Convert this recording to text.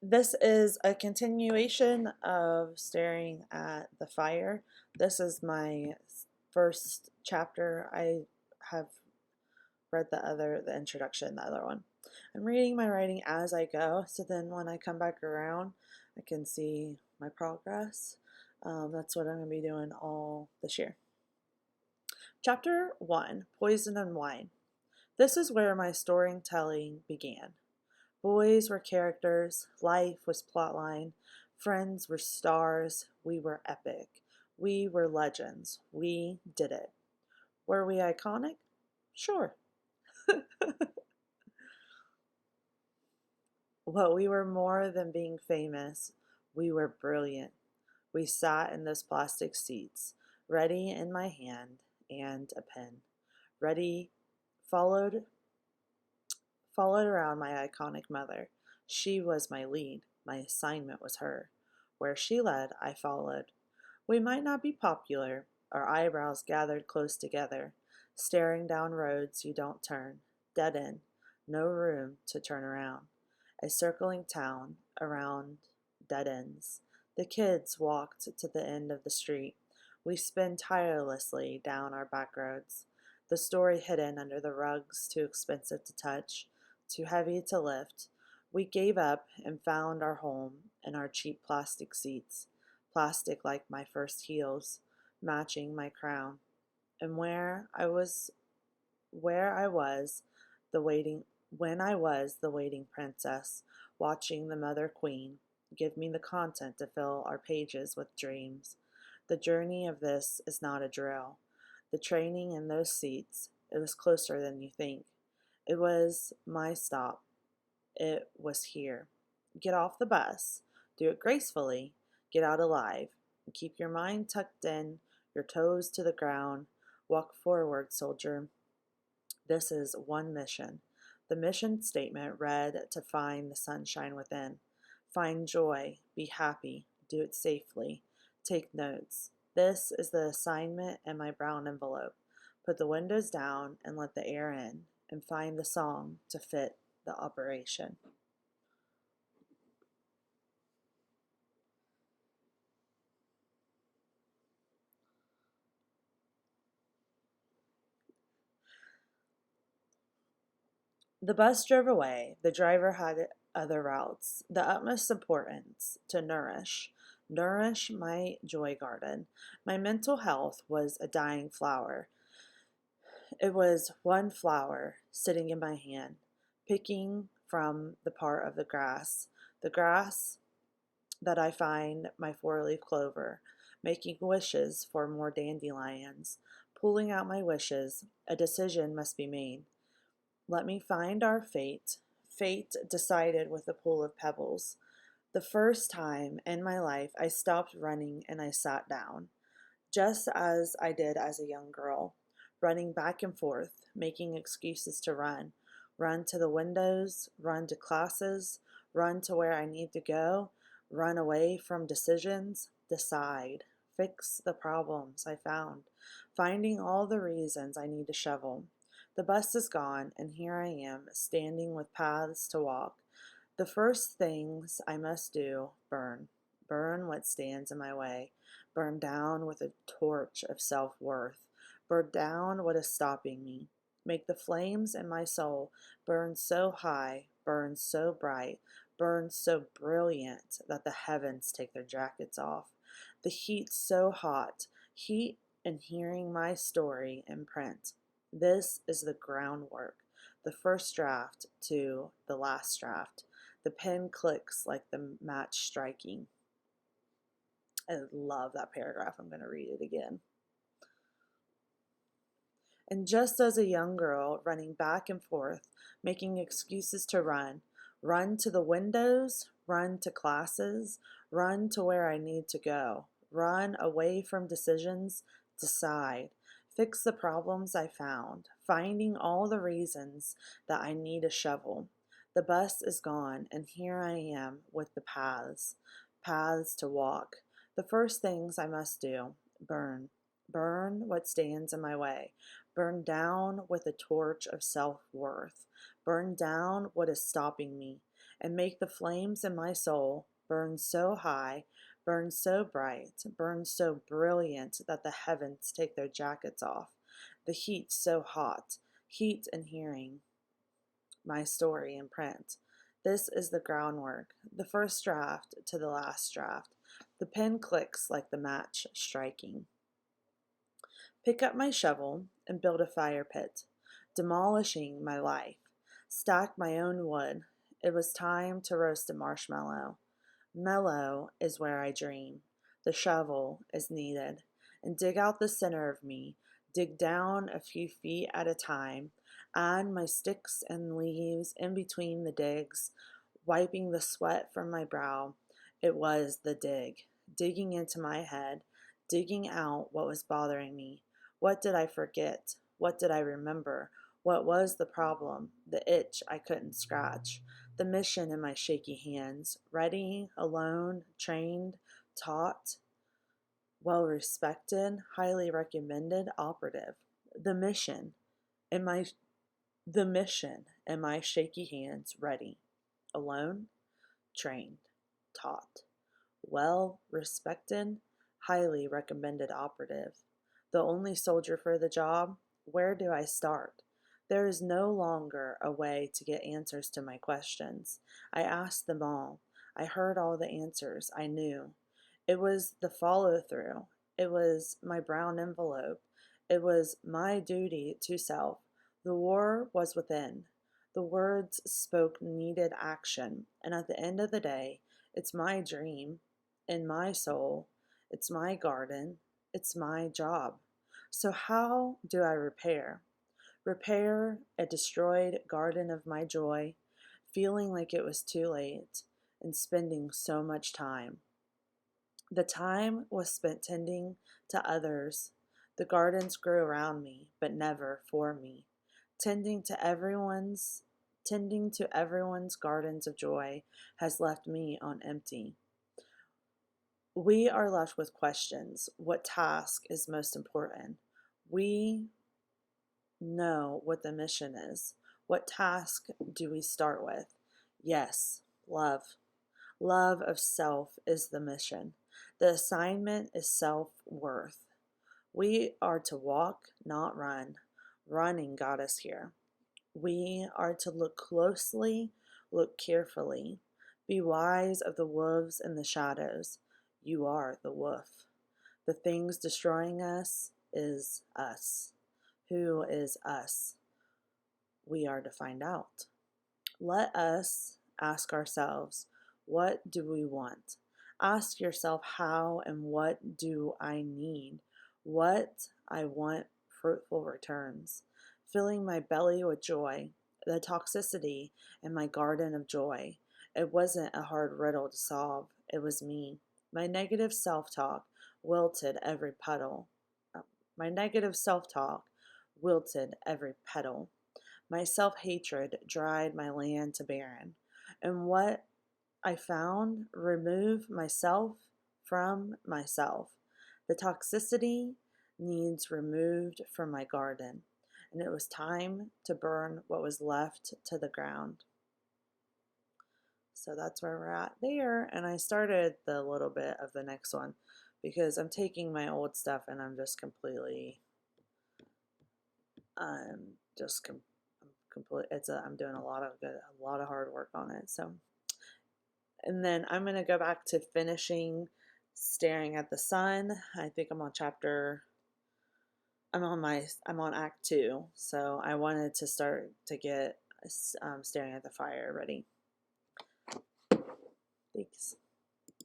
This is a continuation of staring at the fire. This is my first chapter. I have read the introduction, the other one. I'm reading my writing as I go, so then when I come back around, I can see my progress. That's what I'm going to be doing all this year. Chapter 1, Poison and Wine. This is where my storytelling began. Boys were characters, life was plotline, friends were stars, we were epic. We were legends. We did it. Were we iconic? Sure. But we were more than being famous. We were brilliant. We sat in those plastic seats, ready in my hand and a pen. Ready, followed around my iconic mother. She was my lead. My assignment was her. Where she led, I followed. We might not be popular, our eyebrows gathered close together, staring down roads you don't turn, dead end, no room to turn around. A circling town around dead ends. The kids walked to the end of the street. We spun tirelessly down our back roads, the story hidden under the rugs, too expensive to touch, too heavy to lift. We gave up and found our home in our cheap plastic seats, plastic like my first heels, matching my crown. And where I was, the waiting when I was the waiting princess, watching the mother queen give me the content to fill our pages with dreams. The journey of this is not a drill. The training in those seats, it was closer than you think. It was my stop. It was here. Get off the bus. Do it gracefully. Get out alive. Keep your mind tucked in, your toes to the ground. Walk forward, soldier. This is one mission. The mission statement read to find the sunshine within. Find joy. Be happy. Do it safely. Take notes. This is the assignment in my brown envelope. Put the windows down and let the air in, and find the song to fit the operation. The bus drove away. The driver had other routes. The utmost importance to nourish my joy garden. My mental health was a dying flower. It was one flower sitting in my hand, picking from the part of the grass that I find my four-leaf clover, making wishes for more dandelions, pulling out my wishes. A decision must be made. Let me find our fate. Fate decided with a pool of pebbles. The first time in my life I stopped running and I sat down, just as I did as a young girl, running back and forth, making excuses to run. Run to the windows, run to classes, run to where I need to go, run away from decisions, decide, fix the problems I found, finding all the reasons I need to shovel. The bus is gone, and here I am, standing with paths to walk. The first things I must do, burn. Burn what stands in my way. Burn down with a torch of self-worth. Burn down what is stopping me. Make the flames in my soul burn so high, burn so bright, burn so brilliant that the heavens take their jackets off. The heat so hot, heat in hearing my story in print. This is the groundwork, the first draft to the last draft. The pen clicks like the match striking. I love that paragraph. I'm going to read it again. And just as a young girl running back and forth, making excuses to run, run to the windows, run to classes, run to where I need to go, run away from decisions, decide, fix the problems I found, finding all the reasons that I need a shovel. The bus is gone, and here I am with the paths to walk. The first things I must do, burn. Burn what stands in my way. Burn down with a torch of self-worth. Burn down what is stopping me. and make the flames in my soul burn so high, burn so bright, burn so brilliant that the heavens take their jackets off. The heat so hot, heat in hearing my story in print. This is the groundwork, the first draft to the last draft. The pen clicks like the match striking. Pick up my shovel and build a fire pit, demolishing my life. Stack my own wood. It was time to roast a marshmallow. Mellow is where I dream. The shovel is needed. And dig out the center of me. Dig down a few feet at a time. Add my sticks and leaves in between the digs, wiping the sweat from my brow. It was the dig, digging into my head, digging out what was bothering me. What did I forget? What did I remember? What was the problem? The itch I couldn't scratch. The mission in my shaky hands. Ready, alone, trained, taught, well respected, highly recommended, operative. The mission in my shaky hands. Ready, alone, trained, taught, well respected, highly recommended, operative. The only soldier for the job? Where do I start? There is no longer a way to get answers to my questions. I asked them all. I heard all the answers. I knew. It was the follow through. It was my brown envelope. It was my duty to self. The war was within. The words spoke needed action. And at the end of the day, it's my dream, in my soul. It's my garden. It's my job. So how do I repair? Repair a destroyed garden of my joy, feeling like it was too late, and spending so much time. The time was spent tending to others. The gardens grew around me, but never for me. Tending to everyone's gardens of joy has left me on empty. We are left with questions. What task is most important? We know what the mission is. What task do we start with? Yes, love. Love of self is the mission. The assignment is self-worth. We are to walk, not run. Running got us here. We are to look closely, look carefully. Be wise of the wolves in the shadows. You are the wolf. The things destroying us is us. Who is us? We are to find out. Let us ask ourselves, what do we want? Ask yourself how and what do I need? What I want fruitful returns. Filling my belly with joy, the toxicity in my garden of joy. It wasn't a hard riddle to solve. It was me. My negative self-talk wilted every petal. My negative self-talk wilted every petal. My self-hatred dried my land to barren. And what I found, remove myself from myself. The toxicity needs removed from my garden, and it was time to burn what was left to the ground. So that's where we're at there, and I started the little bit of the next one because I'm taking my old stuff and I'm just completely I'm doing a lot of hard work on it. So, and then I'm going to go back to finishing Staring at the Sun. I think I'm on act 2. So I wanted to start to get Staring at the Fire ready. Thanks.